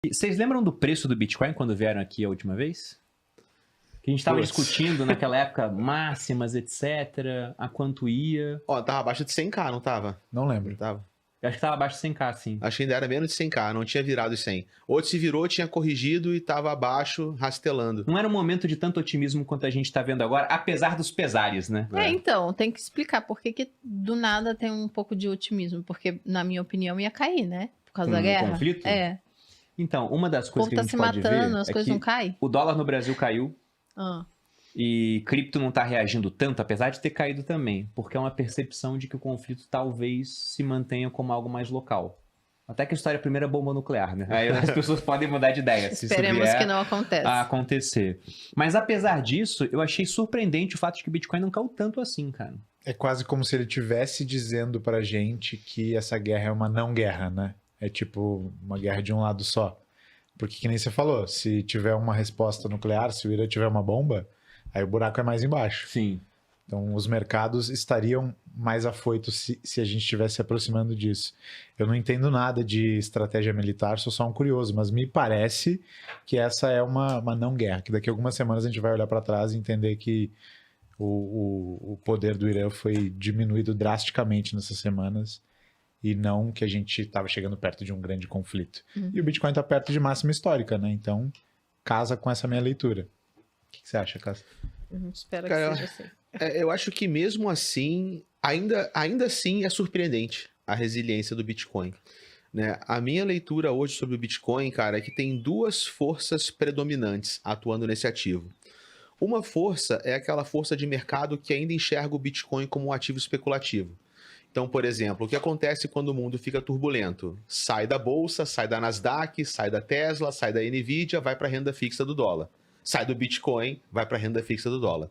E vocês lembram do preço do Bitcoin quando vieram aqui a última vez? Que a gente estava discutindo naquela época máximas, etc. A quanto ia. Ó, tava abaixo de 100k, não tava? Não lembro. Tava. Eu acho que estava abaixo de 100k, sim. Acho que ainda era menos de 100k, não tinha virado os 100. Ou se virou, tinha corrigido e tava abaixo, rastelando. Não era um momento de tanto otimismo quanto a gente está vendo agora, apesar dos pesares, né? Então, tem que explicar por que do nada tem um pouco de otimismo. Porque, na minha opinião, ia cair, né? Por causa da guerra. Conflito? É. Então, uma das O coisas povo que a tá gente se pode matando, ver as é coisas que não caem. o dólar no Brasil caiu Ah. e cripto não está reagindo tanto, apesar de ter caído também, porque é uma percepção de que o conflito talvez se mantenha como algo mais local. Até que a história primeira é bomba nuclear, né? Aí as pessoas podem mudar de ideia. Se Esperemos isso vier que não aconteça. a acontecer. Mas apesar disso, eu achei surpreendente o fato de que o Bitcoin não caiu tanto assim, cara. É quase como se ele estivesse dizendo pra gente que essa guerra é uma não guerra, né? É tipo uma guerra de um lado só. Porque que nem você falou, se tiver uma resposta nuclear, se o Irã tiver uma bomba, aí o buraco é mais embaixo. Sim. Então os mercados estariam mais afoitos se a gente estivesse se aproximando disso. Eu não entendo nada de estratégia militar, sou só um curioso, mas me parece que essa é uma não guerra, que daqui a algumas semanas a gente vai olhar para trás e entender que o poder do Irã foi diminuído drasticamente nessas semanas e não que a gente estava chegando perto de um grande conflito. E o Bitcoin está perto de máxima histórica, né? Então casa com essa minha leitura. O que você acha, Cássio? Espero Cara, que seja assim. Eu acho que mesmo assim, ainda assim é surpreendente a resiliência do Bitcoin. Né? A minha leitura hoje sobre o Bitcoin, cara, é que tem duas forças predominantes atuando nesse ativo. Uma força é aquela força de mercado que ainda enxerga o Bitcoin como um ativo especulativo. Então, por exemplo, o que acontece quando o mundo fica turbulento? Sai da bolsa, sai da Nasdaq, sai da Tesla, sai da Nvidia, vai para a renda fixa do dólar. Sai do Bitcoin, vai para a renda fixa do dólar.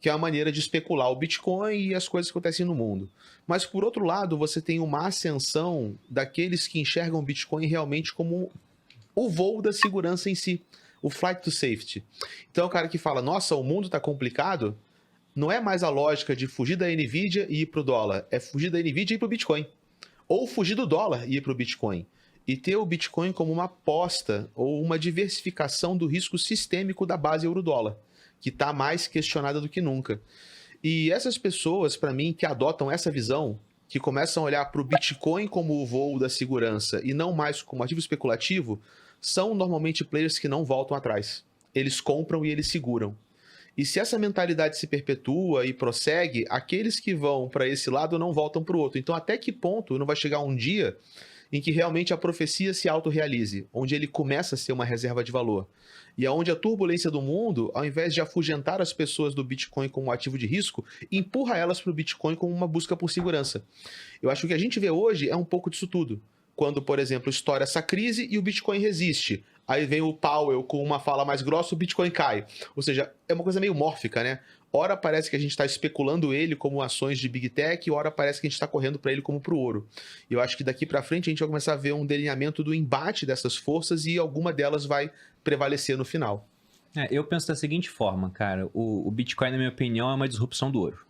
Que é uma maneira de especular o Bitcoin e as coisas que acontecem no mundo. Mas, por outro lado, você tem uma ascensão daqueles que enxergam o Bitcoin realmente como o voo da segurança em si, o flight to safety. Então, o cara que fala, nossa, o mundo está complicado, não é mais a lógica de fugir da Nvidia e ir para o dólar, é fugir da Nvidia e ir para o Bitcoin. Ou fugir do dólar e ir para o Bitcoin. E ter o Bitcoin como uma aposta ou uma diversificação do risco sistêmico da base euro-dólar, que está mais questionada do que nunca. E essas pessoas, para mim, que adotam essa visão, que começam a olhar para o Bitcoin como o voo da segurança e não mais como ativo especulativo, são normalmente players que não voltam atrás. Eles compram e eles seguram. E se essa mentalidade se perpetua e prossegue, aqueles que vão para esse lado não voltam para o outro. Então, até que ponto não vai chegar um dia em que realmente a profecia se autorrealize, onde ele começa a ser uma reserva de valor. E aonde a turbulência do mundo, ao invés de afugentar as pessoas do Bitcoin como um ativo de risco, empurra elas para o Bitcoin como uma busca por segurança. Eu acho que o que a gente vê hoje é um pouco disso tudo. Quando, por exemplo, estoura essa crise e o Bitcoin resiste. Aí vem o Powell com uma fala mais grossa, o Bitcoin cai. Ou seja, é uma coisa meio mórfica, né? Ora parece que a gente está especulando ele como ações de Big Tech, ora parece que a gente está correndo para ele como para o ouro. E eu acho que daqui para frente a gente vai começar a ver um delineamento do embate dessas forças e alguma delas vai prevalecer no final. Eu penso da seguinte forma, cara. O Bitcoin, na minha opinião, é uma disrupção do ouro.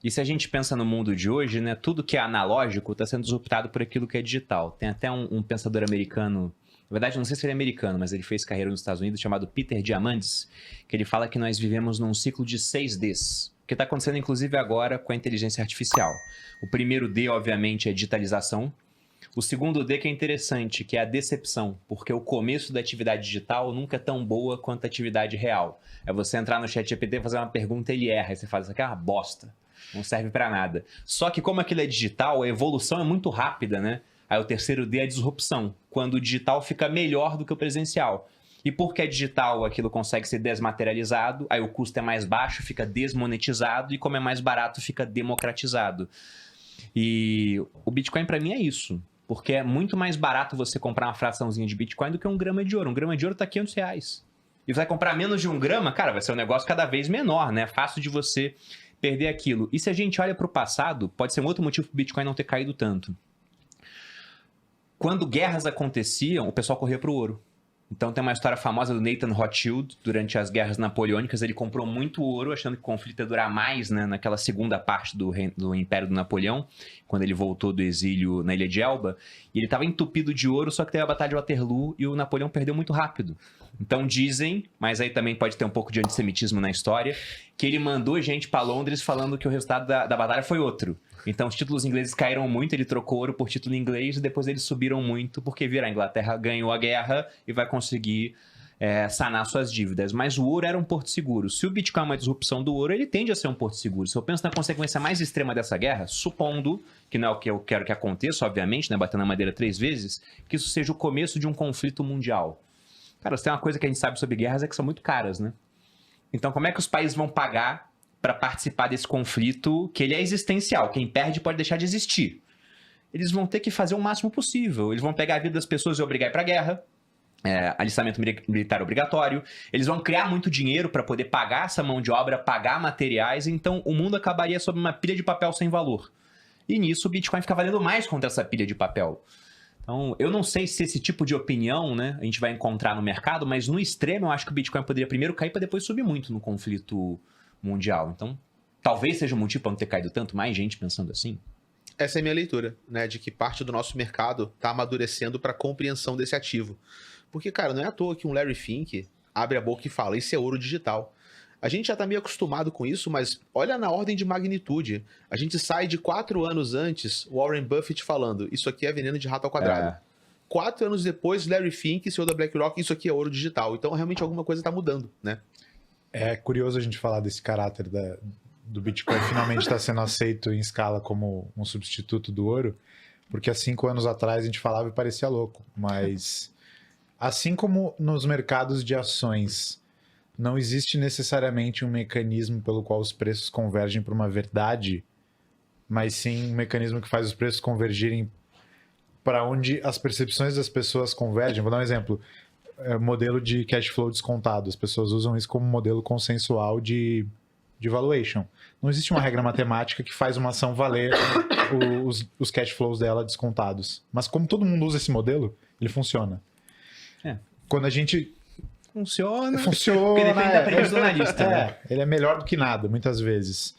E se a gente pensa no mundo de hoje, né, tudo que é analógico está sendo disruptado por aquilo que é digital. Tem até um pensador americano, na verdade não sei se ele é americano, mas ele fez carreira nos Estados Unidos, chamado Peter Diamandis, que ele fala que nós vivemos num ciclo de 6 Ds, que está acontecendo inclusive agora com a inteligência artificial. O primeiro D, obviamente, é digitalização. O segundo D que é interessante, que é a decepção, porque o começo da atividade digital nunca é tão boa quanto a atividade real. É você entrar no ChatGPT e fazer uma pergunta e ele erra, e você fala, isso aqui é uma bosta. Não serve para nada. Só que como aquilo é digital, a evolução é muito rápida, né? Aí o terceiro D é a disrupção, quando o digital fica melhor do que o presencial. E porque é digital, aquilo consegue ser desmaterializado, aí o custo é mais baixo, fica desmonetizado, e como é mais barato, fica democratizado. E o Bitcoin para mim é isso, porque é muito mais barato você comprar uma fraçãozinha de Bitcoin do que 1 grama de ouro. 1 grama de ouro tá R$500. E você vai comprar menos de 1 grama, cara, vai ser um negócio cada vez menor, né? Fácil de você perder aquilo. E se a gente olha para o passado, pode ser um outro motivo para o Bitcoin não ter caído tanto. Quando guerras aconteciam, o pessoal corria para o ouro. Então tem uma história famosa do Nathan Rothschild, durante as guerras napoleônicas, ele comprou muito ouro, achando que o conflito ia durar mais, né, naquela segunda parte do Império do Napoleão, quando ele voltou do exílio na Ilha de Elba, e ele estava entupido de ouro, só que teve a Batalha de Waterloo e o Napoleão perdeu muito rápido. Então dizem, mas aí também pode ter um pouco de antissemitismo na história, que ele mandou gente para Londres falando que o resultado da batalha foi outro. Então os títulos ingleses caíram muito, ele trocou ouro por título inglês e depois eles subiram muito porque viram a Inglaterra ganhou a guerra e vai conseguir sanar suas dívidas. Mas o ouro era um porto seguro. Se o Bitcoin é uma disrupção do ouro, ele tende a ser um porto seguro. Se eu penso na consequência mais extrema dessa guerra, supondo, que não é o que eu quero que aconteça, obviamente, né, batendo na madeira 3 vezes, que isso seja o começo de um conflito mundial. Cara, se tem uma coisa que a gente sabe sobre guerras é que são muito caras, né? Então como é que os países vão pagar para participar desse conflito, que ele é existencial, quem perde pode deixar de existir. Eles vão ter que fazer o máximo possível, eles vão pegar a vida das pessoas e obrigar a ir para a guerra, alistamento militar obrigatório, eles vão criar muito dinheiro para poder pagar essa mão de obra, pagar materiais, então o mundo acabaria sob uma pilha de papel sem valor. E nisso o Bitcoin fica valendo mais contra essa pilha de papel. Então, eu não sei se esse tipo de opinião, né, a gente vai encontrar no mercado, mas no extremo eu acho que o Bitcoin poderia primeiro cair para depois subir muito no conflito mundial. Então, talvez seja um motivo para não ter caído tanto, mais gente pensando assim. Essa é a minha leitura, né? De que parte do nosso mercado está amadurecendo para a compreensão desse ativo. Porque, cara, não é à toa que um Larry Fink abre a boca e fala, isso é ouro digital. A gente já está meio acostumado com isso, mas olha na ordem de magnitude. A gente sai de 4 anos antes, Warren Buffett falando, isso aqui é veneno de rato ao quadrado. 4 anos depois, Larry Fink, CEO da BlackRock, isso aqui é ouro digital. Então, realmente, alguma coisa está mudando, né? É curioso a gente falar desse caráter do Bitcoin finalmente estar sendo aceito em escala como um substituto do ouro, porque há 5 anos atrás a gente falava e parecia louco. Mas, assim como nos mercados de ações, não existe necessariamente um mecanismo pelo qual os preços convergem para uma verdade, mas sim um mecanismo que faz os preços convergirem para onde as percepções das pessoas convergem. Vou dar um exemplo. Modelo de cash flow descontado. As pessoas usam isso como modelo consensual de valuation. Não existe uma regra matemática que faz uma ação valer os cash flows dela descontados. Mas como todo mundo usa esse modelo, ele funciona. Quando a gente... Funciona. Porque depende da premissa do analista, né? Ele é melhor do que nada, muitas vezes.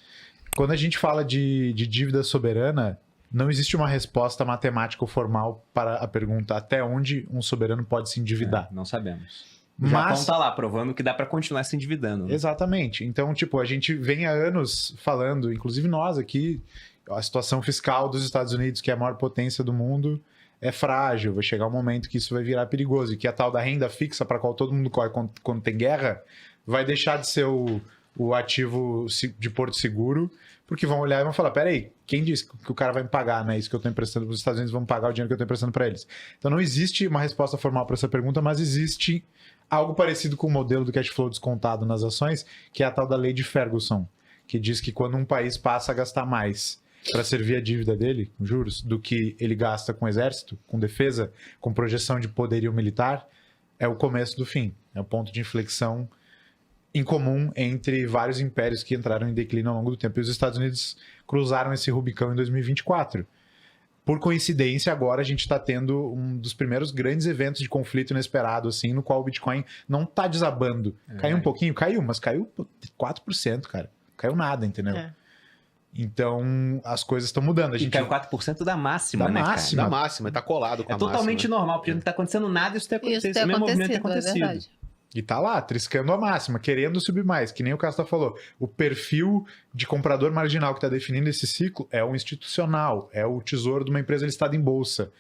Quando a gente fala de dívida soberana, não existe uma resposta matemática ou formal para a pergunta até onde um soberano pode se endividar. Não sabemos. O Japão tá lá, provando que dá para continuar se endividando. Né? Exatamente. Então, tipo, a gente vem há anos falando, inclusive nós aqui, a situação fiscal dos Estados Unidos, que é a maior potência do mundo, é frágil. Vai chegar um momento que isso vai virar perigoso. E que a tal da renda fixa, para a qual todo mundo corre quando tem guerra, vai deixar de ser o ativo de porto seguro, porque vão olhar e vão falar, peraí, quem disse que o cara vai me pagar, né? Isso que eu estou emprestando para os Estados Unidos, vão pagar o dinheiro que eu estou emprestando para eles. Então não existe uma resposta formal para essa pergunta, mas existe algo parecido com o modelo do cash flow descontado nas ações, que é a tal da lei de Ferguson, que diz que quando um país passa a gastar mais para servir a dívida dele, com juros, do que ele gasta com exército, com defesa, com projeção de poderio militar, é o começo do fim. É o ponto de inflexão incomum entre vários impérios que entraram em declínio ao longo do tempo. E os Estados Unidos cruzaram esse Rubicão em 2024. Por coincidência, agora a gente está tendo um dos primeiros grandes eventos de conflito inesperado, assim, no qual o Bitcoin não está desabando. Caiu um pouquinho? Caiu, mas caiu 4%, cara. Caiu nada, entendeu? Então, as coisas estão mudando. A gente caiu 4% da máxima, né, cara? Da máxima, tá colado com a máxima. É totalmente normal, porque não tá acontecendo nada, isso tem acontecido. Isso tem mesmo movimento tem acontecido, é acontecido. verdade. E tá lá, triscando a máxima, querendo subir mais, que nem o Casta falou. O perfil de comprador marginal que está definindo esse ciclo é o institucional, é o tesouro de uma empresa listada em bolsa.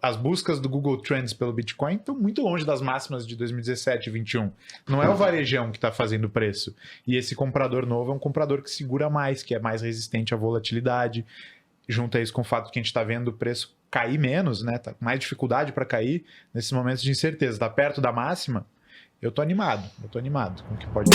As buscas do Google Trends pelo Bitcoin estão muito longe das máximas de 2017 e 2021. Não é o varejão que está fazendo o preço. E esse comprador novo é um comprador que segura mais, que é mais resistente à volatilidade. Junta isso com o fato que a gente está vendo o preço cair menos, né? Tá com mais dificuldade para cair nesses momentos de incerteza. Está perto da máxima. Eu tô animado com o que pode...